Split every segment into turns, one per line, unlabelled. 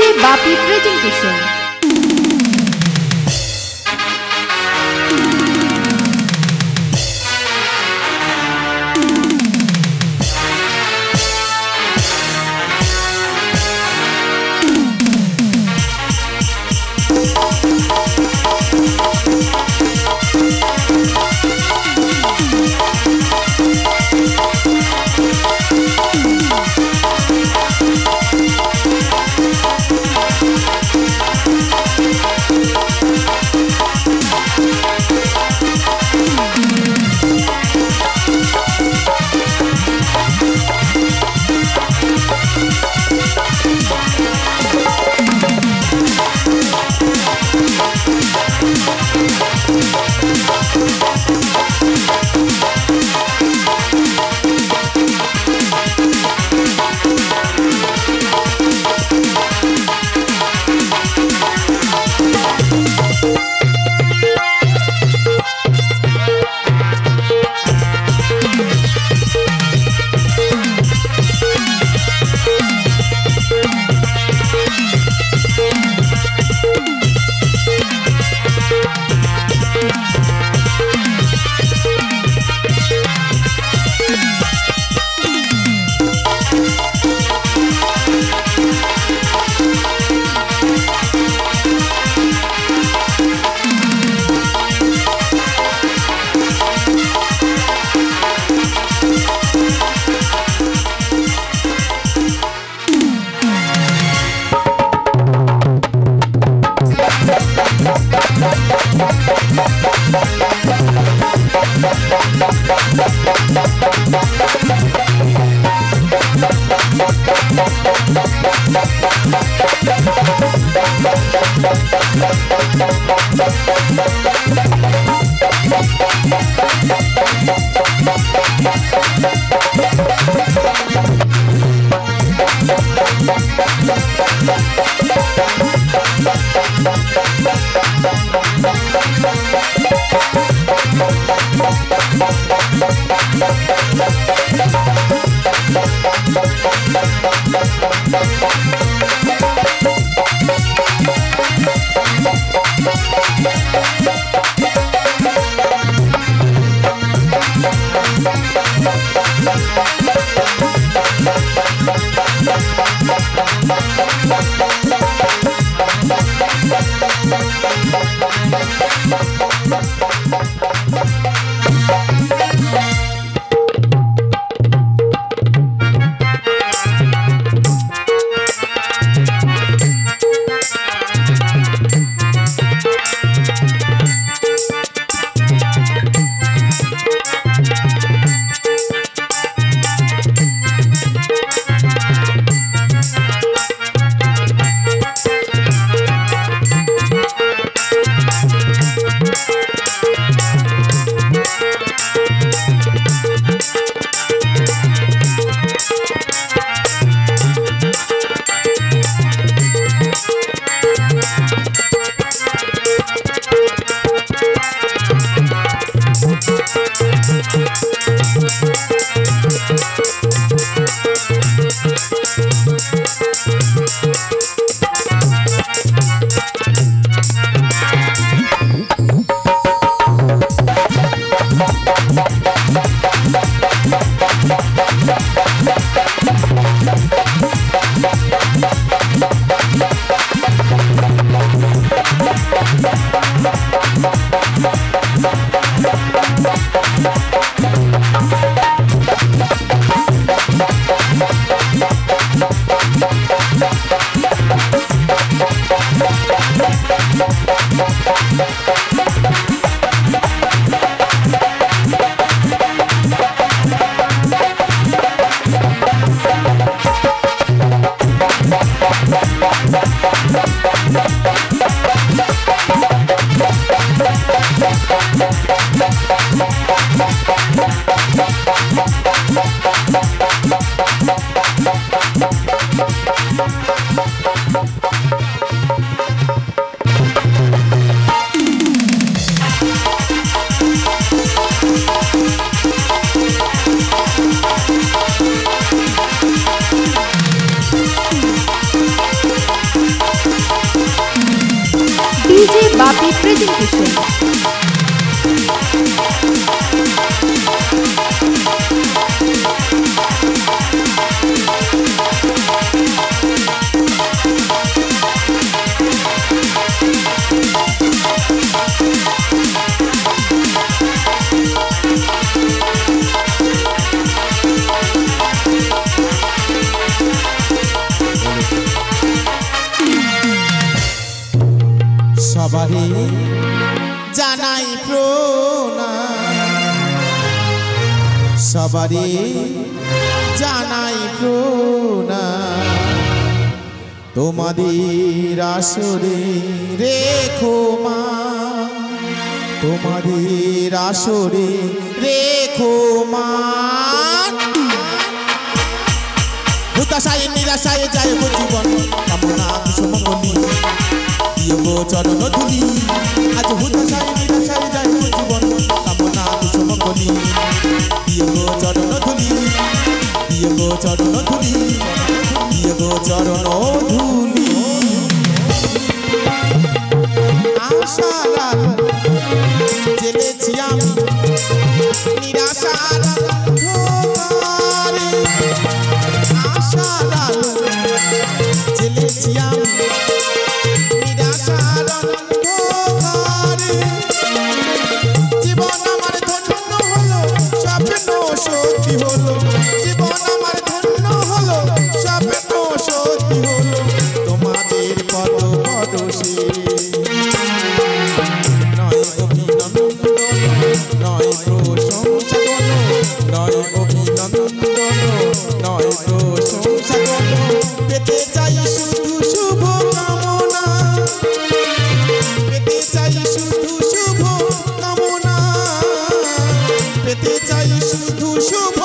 DJ Bapi presentation. presentation.
সবারে জানাই প্রণাম, সবারে জানাই প্রণাম। তোমাদের আসরে রেখো মা, তোমাদের আসরে রেখো মা। হতাশায় নিরাশায় যায় জীবন, কামনা কুসুমকলি দিও চরণ ধুলি। আজ হতাশায় নিরাশায় যায় জীবন, কামনা কুসুমকলি দিও চরণ ধুলি, দিও চরণ ধুলি, দিও চরণ ধুলি। আশার জেলেছি আমি নিরাশার অন্ধকারে, আশার জেলেছি আমি নিরাশার অন্ধকারে। জীবন আমার ধন্য হলো, স্বপ্ন সত্যি হলো, জীবন আমার ধন্য হলো, স্বপ্ন সত্যি হলো। তোমাদের পদ পদশে নয় অভিনন্দন, নয় প্রশংসা গণ, নয় অভিনন্দন, নয় প্রশংসা গণ। পেতে চাই শুধু শুভ কামনা, পেতে চাই শুধু শুভ কামনা, পেতে চাই শুধু শুভ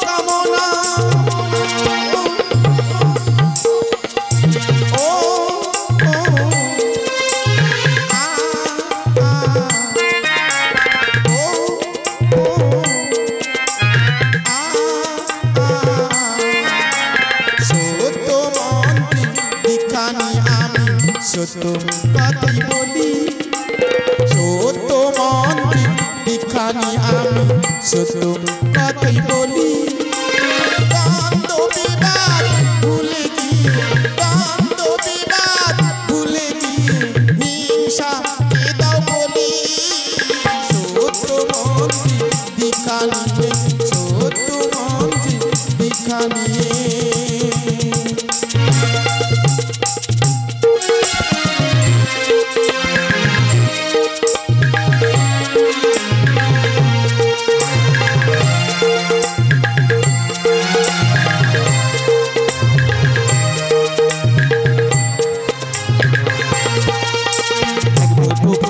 কামনা। ও সত্য কথাই বলি, সত্য মন্ত্রী দীক্ষানি আমি সত্য কথাই বলি। দ্বন্দ্ব বিবাদ ভুলে গিয়ে, দ্বন্দ্ব বিবাদ ভুলে গিয়ে হিংসা কে দাও বলি। সত্য মন্ত্রী দীক্ষা নিয়ে, সত্য মন্ত্রী দীক্ষা নিয়ে।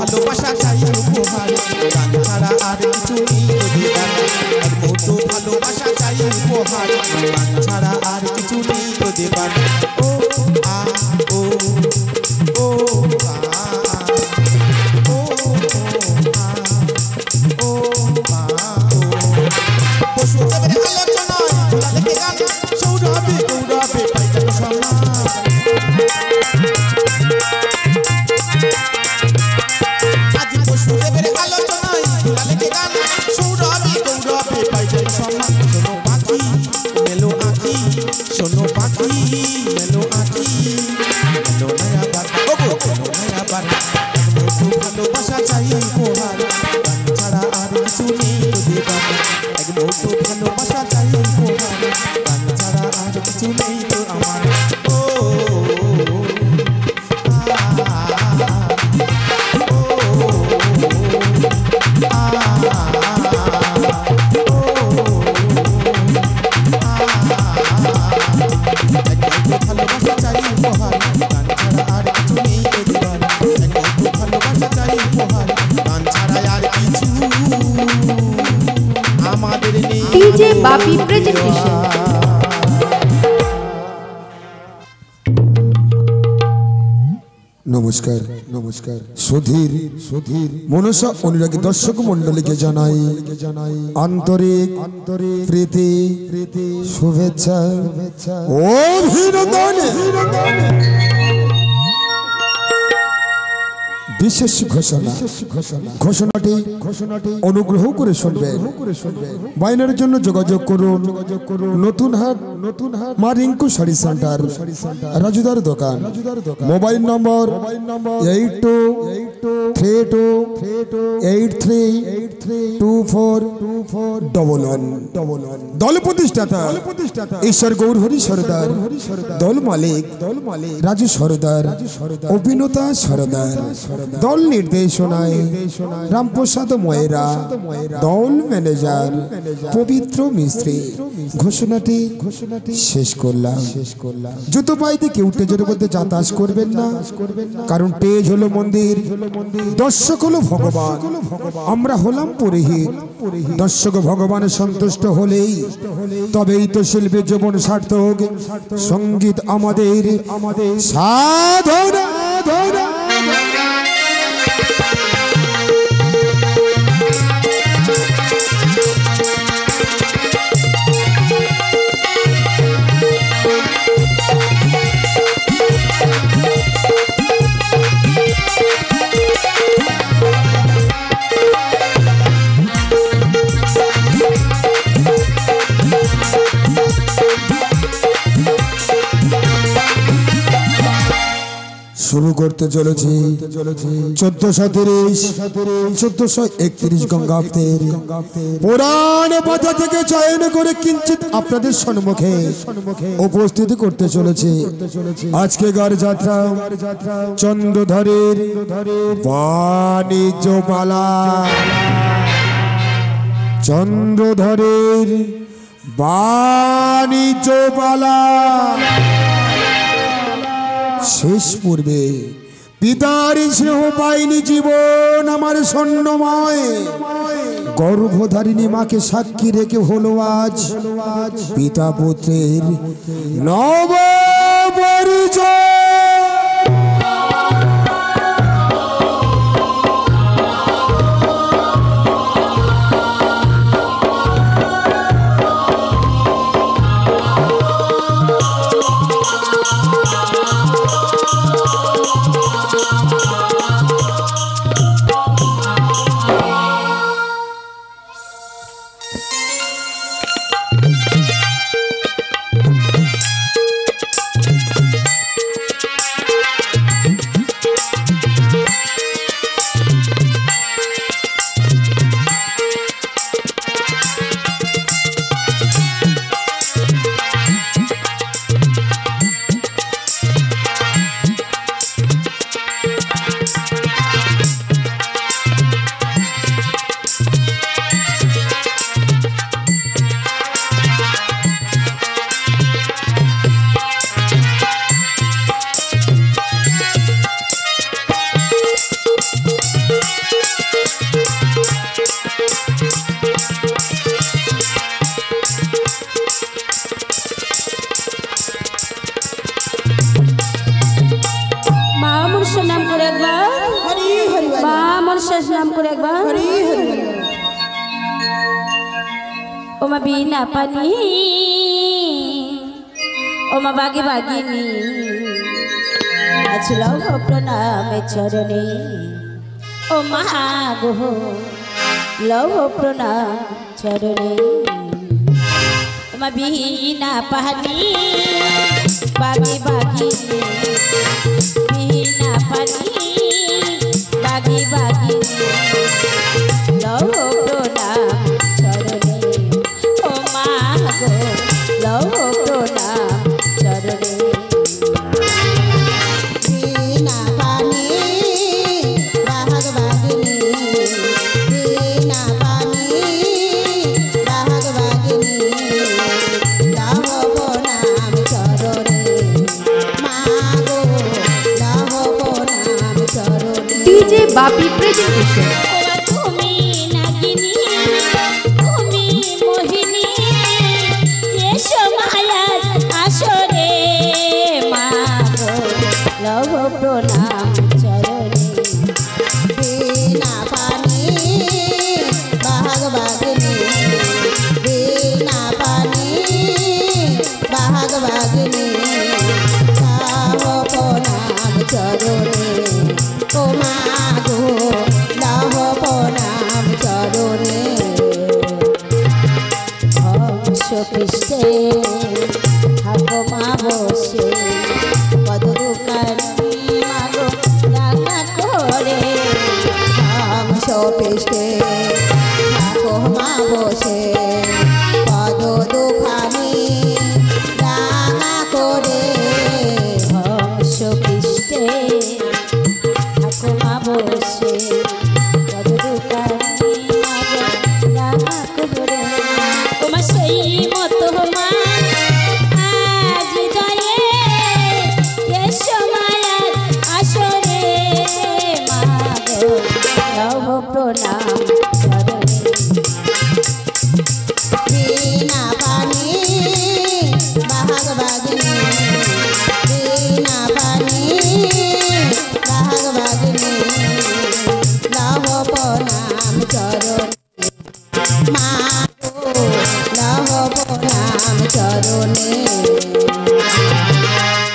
ভালোবাসা চাই উপহার, গান ছাড়া আর কিছু নেই দেবার। এক মুঠো ভালোবাসা চাই উপহার, গান ছাড়া আর কিছু নেই দেবার। ও আ ও ও আ ও আ ও আ ও। বসুদেবের আলোচনায় ভোলা লেখে গান, সৌরভে গৌরবে পাইতেন সম্মান। বসুদেবের আলোচনায় ভোলা লেখে গান, সৌরভে গৌরবে পাইতেন সম্মান। শোনো পাখি মেলো আঁখি, শোনো পাখি মেলো আঁখি, মেলো নয়া বার্তা, ওগো মেলো নয়া বার্তা। একটু ভালোবাসা চাই উপহার, গান ছাড়া আর কিছু নেই তো দেবার। এক মুঠো ভালোবাসা চাই উপহার, গান ছাড়া আর কিছু নেই তো আমার। ও ভালোবাসা চাই উপহার, গান ছাড়া আর কিছু নেই তো দেবার। ভালোবাসা চাই উপহার, গান ছাড়া আর কিছু আমাদের নেই।
DJ Bapi presentation.
নমস্কার নমস্কার সুধীর সুধীর মনসা অনুরাগী দর্শক মণ্ডলীকে জানাই আন্তরিক প্রীতি শুভেচ্ছা অভিনন্দন। বিশেষ ঘোষণা ঘোষণাটি অনুগ্রহ করে শুনবেন। বাইনার জন্য যোগাযোগ করুন নতুন হাট মা রিঙ্কু শাড়ি সেন্টার রাজুদার দোকান। মোবাইল নম্বর 8232483241। দল প্রতিষ্ঠাতা ঈশ্বর গৌরহরি সরদার, দল মালিক রাজু সরদার, অভিনেতা সরদার, দল নির্দেশনায় রামপ্রসাদ ময়রা, দল ম্যানেজার পবিত্র মিস্ত্রি। ঘোষণাটি শেষ করলাম। জুতো পাইতে কেউ টেজের মধ্যে যাতায়াত করবেন না, কারণ টেজ হলো মন্দির, দর্শক হলো ভগবান, আমরা হলাম পুরোহিত। দর্শক ভগবানের সন্তুষ্ট হলেই তবেই তো শিল্পীর জীবন সার্থক। সঙ্গীত আমাদের সাধনা। শুরু করতে চলেছি 1430-1431 গঙ্গাব্দের পুরাণ পাতা থেকে চয়ন করে কিঞ্চিত আপনাদের সম্মুখে উপস্থিত করতে চলেছি আজকে গার যাত্রা চন্দ্রধরের বাণিজ্য পালা। চন্দ্রধরের বাণিজ্য পালা শেষ পূর্বে পিতার স্নেহ পাইনি জীবন আমার স্বর্ণময়। গর্ভধারিণী মাকে সাক্ষী রেখে হলো আজ পিতা পুত্রের নব পরিচয়।
ओमा बिना पानी ओमा बागी बागिनी अचलाओ हो प्रणाम चरणे ओमा गो लव हो प्रणाम चरणे ओमा बिना पानी बागी बागिनी बिना पानी बागी बागिनी लव हो प्रणाम लव प्रणाम चरणे बिना पानी बाग बागिनी बिना पानी बाग बागिनी लव प्रणाम चरणे मागो लव प्रणाम चरणे।
DJ Bapi presentation.
लव प्रणाम चरणे बिना पानी बाग बागिनी बिना पानी बाग बागिनी लव प्रणाम चरणे ओ मागो ঠাকুমা বসে কত দোকানি রাখা করে তোমার সেই মতো মা আজ দয়ে এ সময় আসরে মা গো লভ প্রণাম চরণে বিনা পানি বাহাগ বাগিনী বিনা পানি বাহাগ বাগিনী লভ প্রণাম চরণে মা গো লভ প্রণাম চরণে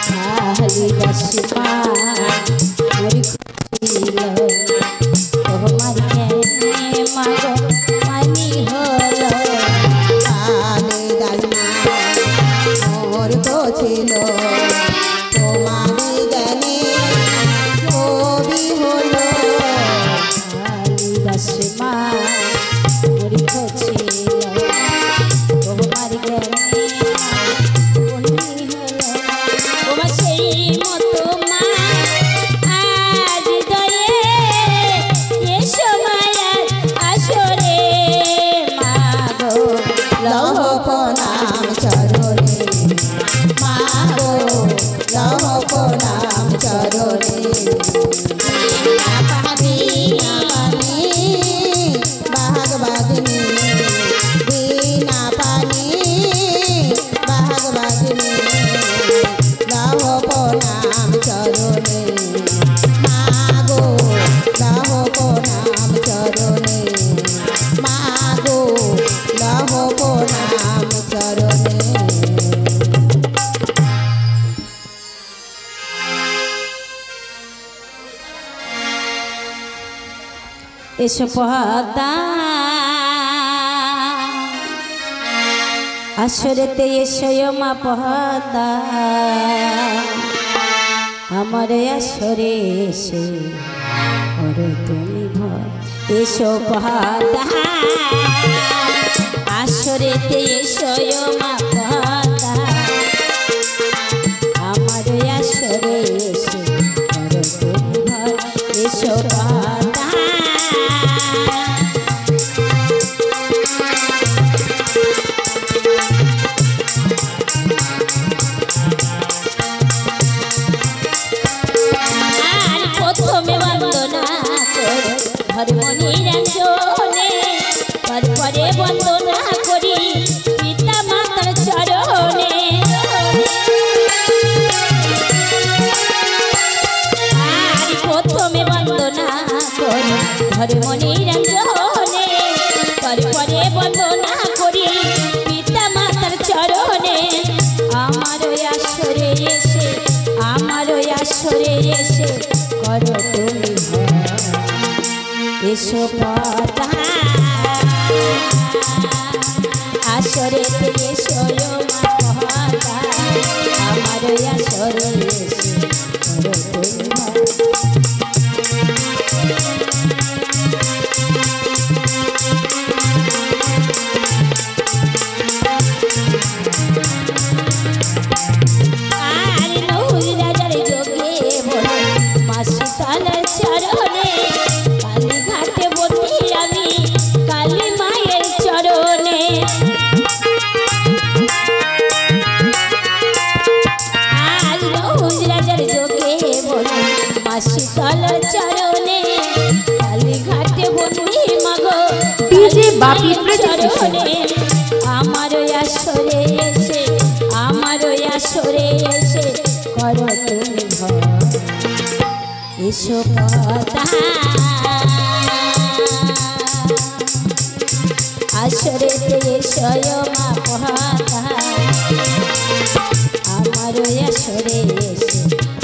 কালিদাস মা মরি খুশিল তোমার জ্ঞানে মা গো মানি হলো কালিদাস মা মোর ছিল তোমার জ্ঞানে কবি হলো কালিদাস মা মরি খুশিল তোমার জ্ঞানে কবি হলো তোমার সেই মতো মা আজ দয়ে এ সময় আসরে মা গো লভ প্রণাম চরণে মা গো লভ প্রণাম চরণে বিনা পানি বাহাগ বাগিনী বিনা পানি বাহাগ বাগিনী লভ প্রণাম চরণে মা গো লভ প্রণাম চরণে মা গো লভ প্রণাম চরণে এসো পদা আসরেতে এসো মা পদা আমার আসরে এসে করো তুমি ভয় এসো পদা আসরেতে এসো মা পদা আমার আসরে এসে করো তুমি ভয় এসো পদা প্রথমে বন্দনা করো ধর্মনি রঞ্জনে পরে বন্দনা করি পিতা মাতার চরণে আর প্রথমে বন্দনা করো ধর্মনি রঞ্জনে পরে বন্দনা করি পিতা মাতার চরণে আমার আসরে এসে আমার আসরে এসে করো তুমি এসো পদা আসরে এসো মা পদা আমার আসরে এসে করো তুমি আর নহুর রাজার যোগে বলে মাসি তালার চরণে কালী ঘাটে বসি আমি কালী মায়ের চরণে আর নহুর রাজার যোগে বলে মাসি তালার চরণে কালী ঘাটে বসি মাগো
ডিজে বাপি প্রেজেন্টেশন
আমার আসরে এসে আমার আসরে এসে করো তুমি ভয় এসো পদা আসরে এসো মা পদা আমার আসরে এসে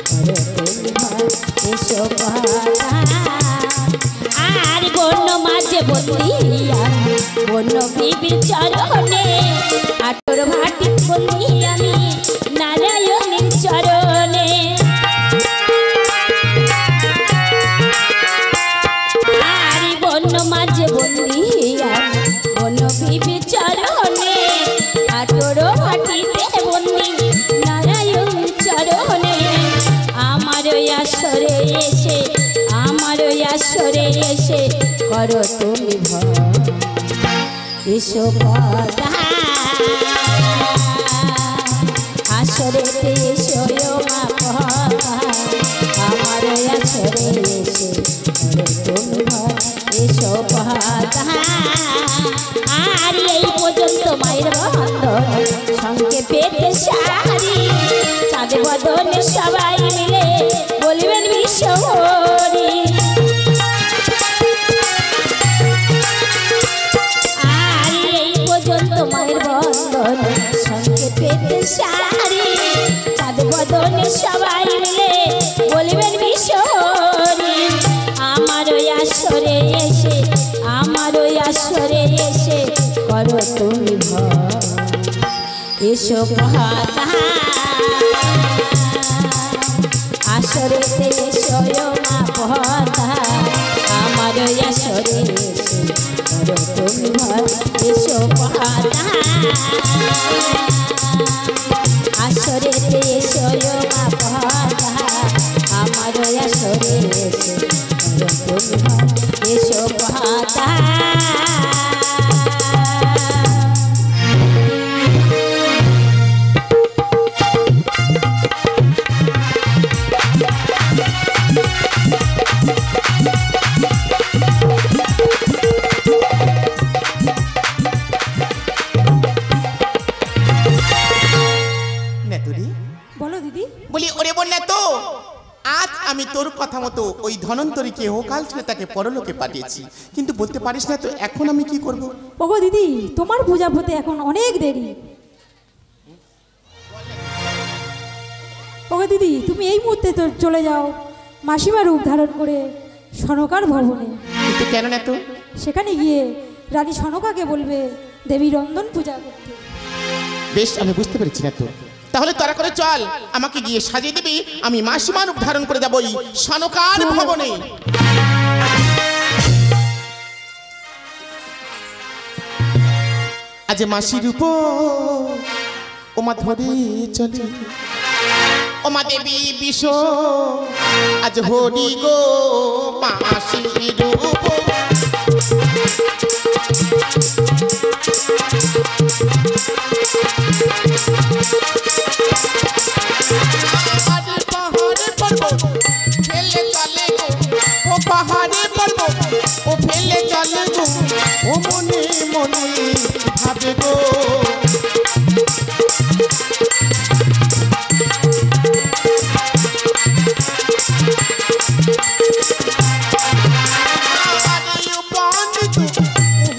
করো তুমি ভয় এসো পদা আর বন্য মাঝে বন্দি বন্য বিবির চরণে আটর ভাটি বন্দি আমি নারায়ণের চরণে আর বন্য মাঝে বন্দি বন্য বিবির চরণে আটর ভাটিতে বন্দি নারায়ণ চরণে আমার আমার আসরে এসে আমার আসরে এসে করো তুমি ভয় এসো পদা আসরেতে এসো মা পদা আমার আসরে এসে করো তুমি ভয় এসো পদা আর এই পর্যন্ত মায়ের বন্ধন সঙ্গে পেটে সারি চাঁদে বদনে সবাই মিলে বলবেন বিশ্বহরি আর এই পর্যন্ত মায়ের বন্ধন সঙ্গে পেটে সারি চাঁদে বদনে সবাই মিলে বলবেন বিশ্বহরি আমার আসরে এসে আমার আসরে এসে করো তুমি ভয় এসো পদা আসরেতে এসো মা পদা আমার আসরে এসে করো তুমি ভয় এসো পদা আসরেতে এসো মা পদা আমার আসরে এসে করো তুমি ভয় এসো পদা
আমি তোর কথা মতো ওই ধনন্তরীকে ওকাল ছেড়ে তাকে পরলোকে পাঠিয়েছি, কিন্তু বলতে পারিস না তো এখন আমি কি করব?
ওগো দিদি, তোমার পূজা হতে এখন অনেক দেরি। ওগো দিদি, তুমি এই মুহূর্তে তো চলে যাও মাসিমার রূপ ধারণ করে সনকার ভবনে।
কিন্তু কেন না তো?
সেখানে গিয়ে রানী সনকাকে বলবে দেবী রন্ধন পূজা করতে।
বেশ, আমি বুঝতে পেরেছি না তো। তাহলে তারা করে চল, আমাকে গিয়ে সাজিয়ে দিবি, আমি মাসিমার রূপ ধারণ করে যাবই সনকার ভবনে। আজ মাসির রূপ ওমা ধরে চলে, ওমা দেবী বিষ আজ হরি গো মাসির রূপ। পাহাড়ে পর্বত ও ফেলে চলে গো, ও মনে মনে ভাবে গো।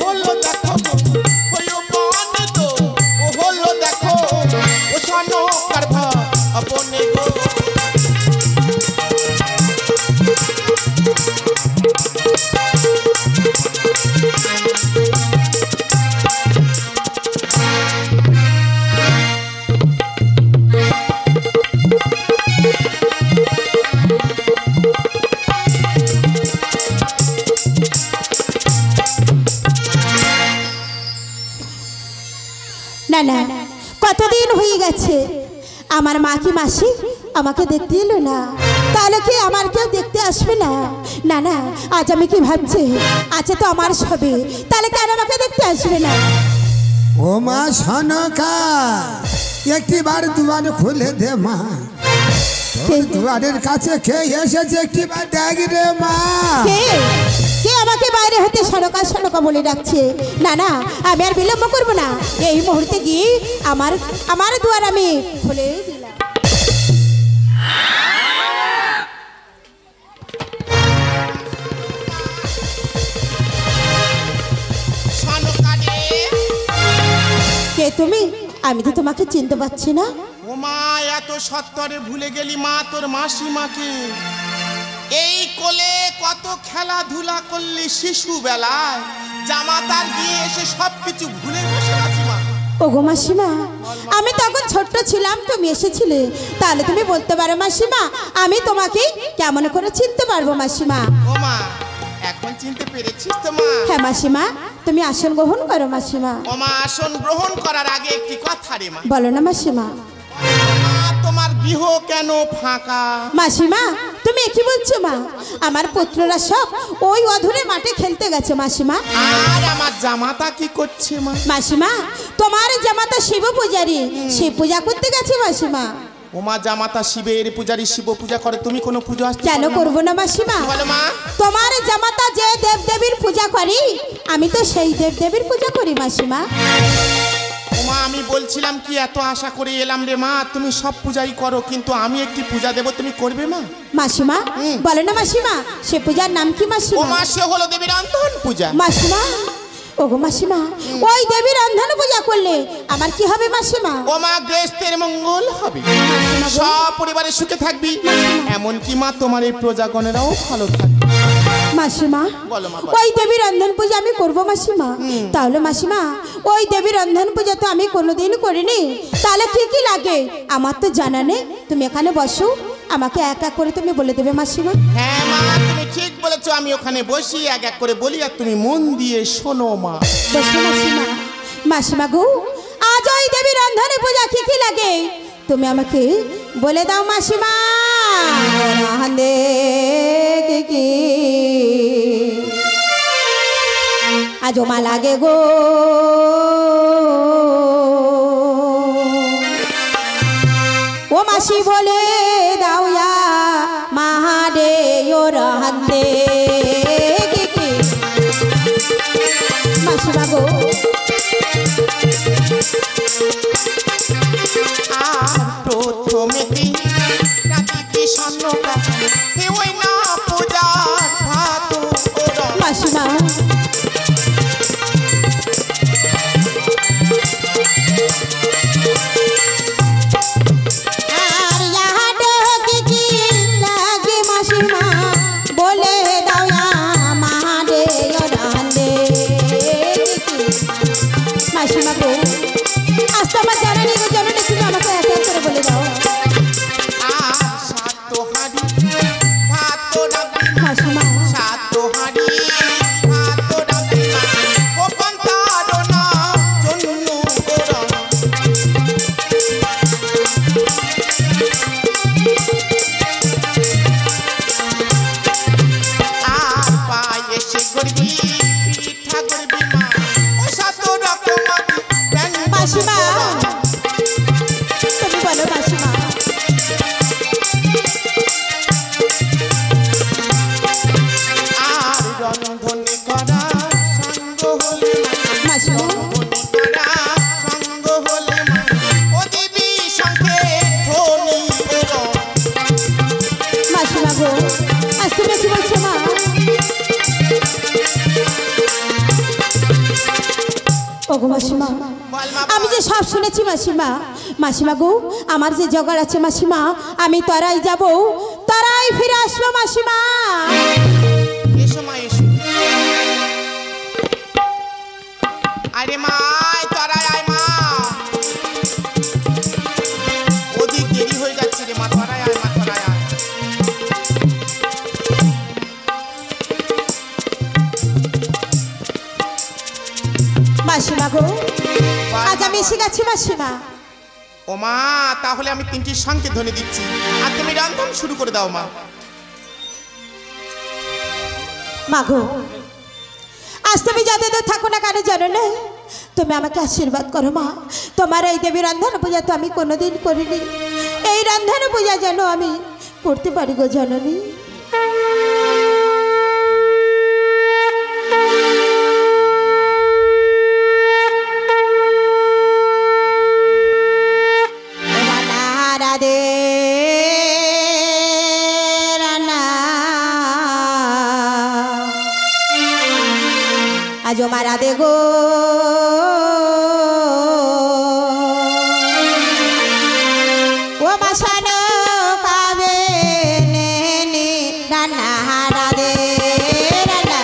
হলো দেখো ও হলো দেখো ও সনকার ভবনে গো।
না না, কতদিন হয়ে গেছে আমার মা কি মাসি আমাকে দেখতে এলো না, তাহলে কি আমার কেউ দেখতে আসবে না? না না, আজ আমি কি ভাবছি, আছে তো আমার সবে, তাহলে কেন আমাকে দেখতে আসবে না?
ও মা সনকা, একটি বার দুয়ার খুলে দে মা, দুয়ারের কাছে কে এসেছে একটি বার দেখ রে মা।
কে আমাকে বাইরে হতে সনকা সনকা বলে ডাকছে? না না, আমি আর বিলম্ব করবো না, এই মুহূর্তে গিয়ে আমার দুয়ার আমি খুলে দিলাম। কে তুমি? আমি তো তোমাকে চিনতে পারছি না।
ও মা, এত সত্তরে ভুলে গেলি মা তোর মাসিমাকে? এই কোলে কত খেলাধুলা করলি শিশু বেলায়, জামাতার গিয়ে এসে সবকিছু ভুলে বসে আছি মা।
ওগো মাসিমা, আমি তখন ছোট্ট ছিলাম, তুমি এসেছিলে, তাহলে তুমি বলতে পারো মাসিমা, আমি তোমাকে কেমন করে চিনতে পারবো মাসিমা?
ও মা, এখন চিনতে পেরেছিস তো মা?
হ্যাঁ মাসিমা, তুমি আসন গ্রহণ করো মাসিমা।
ও মা, আসন গ্রহণ করার আগে একটি কথা রে মা।
বলো না মাসিমা।
তোমার তোমার গৃহ কেন ফাঁকা?
মাসিমা তুমি কি বলছো মা? আমার পুত্ররা সব ওই অধুরে মাঠে খেলতে গেছে মাসিমা।
আর আমার জামাতা কি করছে মা?
মাসিমা তোমার জামাতা শিব পূজারী, সে পূজা করতে গেছে মাসিমা।
ওমা জামাতা শিবের পূজারী শিব পূজা করে, তুমি কোনো পুজো আসতে
কেন করবো না মাসিমা?
বলো মা।
তোমার জামাতা যে দেবদেবীর পূজা করি, আমি তো সেই দেবদেবীর পূজা করি মাসিমা।
ওমা আমি বলছিলাম কি এত আশা করে এলাম রে মা, তুমি সব পূজাই করো, কিন্তু আমি একটি পূজা দেব, তুমি করবে মা?
মাসিমা বলো না মাসিমা, সে পূজার নাম কি মাসিমা?
ওমা সে হলো দেবীর রন্ধন পূজা।
মাসিমা ওগো মাসিমা, ওই দেবীর রন্ধন পূজা করলে আমার কি হবে মাসিমা?
ওমা গৃহস্থের মঙ্গল হবে, সব পরিবারের সুখে থাকবি, এমনকি মা তোমার এই প্রজাগণেরাও ভালো থাকবে।
মাসিমা
বলো মা।
ওই দেবীর রন্ধন পূজা আমি করবো মাসিমা। তাহলে মাসিমা ওই দেবীর রন্ধন পূজা তো আমি কোনোদিন করিনি, তাহলে কি কি লাগে আমার তো জানা নেই। তুমি এখানে বসো, আমাকে এক এক করে তুমি বলে দেবে মাসিমা।
হ্যাঁ মা তুমি ঠিক বলেছো, আমি ওখানে বসি এক এক করে বলি আর তুমি মন দিয়ে শোনো মা।
বসো মাসিমা। মাসিমা গো, আজ ওই দেবীর রন্ধনে পূজা কি কি লাগে তুমি আমাকে বলে দাও মাসিমা। রাঁধে কি কি আজ মা লাগে গো, ও মাসি বলে দাও মাহাদে ও রাঁধে কি কি মাসিমা গো।
প্রথমেতে রাতিতে স্বর্ণকা ওই না পূজার ভাত
মাসিমা আর ইয়াডো কি কি লাগে মাসিমা বলে দাও মাহাদে ও রাঁধে কি মাসিমা গো। আজ তো আমার জানা নেই গো, জানা নেই, তুমি আমাকে এক এক করে বলে দাও মাসিমা। মাসিমা তুমি বলো মাসিমা। মাসিমা মাসিমা গো, আজ তুমি কি বলছো মা? ওগো মাসিমা, আমি যে সব শুনেছি মাসিমা। মাসিমা গো, আমার যে জগাড় আছে মাসিমা, আমি তারাই যাব, তারাই ফিরে আসবো মাসিমা।
এসো মা এসো। আরে মা তারাই আয় মা, ওদিক দেরি হয়ে যাচ্ছে রে মা, তারাই আয় মা, তারাই আয়।
মাসিমা গো, আজ আমি এসে গেছি মাসিমা।
ও মা তাহলে আমি তিনটি সঙ্গে ধ্বনি দিচ্ছি আর তুমি রন্ধন শুরু করে দাও মা।
মাগো, আজ তুমি যাতে তো থাকো না কেন জানো না, তুমি আমাকে আশীর্বাদ করো মা। তোমার এই দেবী রন্ধন পূজা তো আমি কোনোদিন করিনি, এই রন্ধন পূজা যেন আমি করতে পারি গো জননী। আজো মারা দে গো, ও মাসানো কাবে নে রান্না হারা দে রান্না।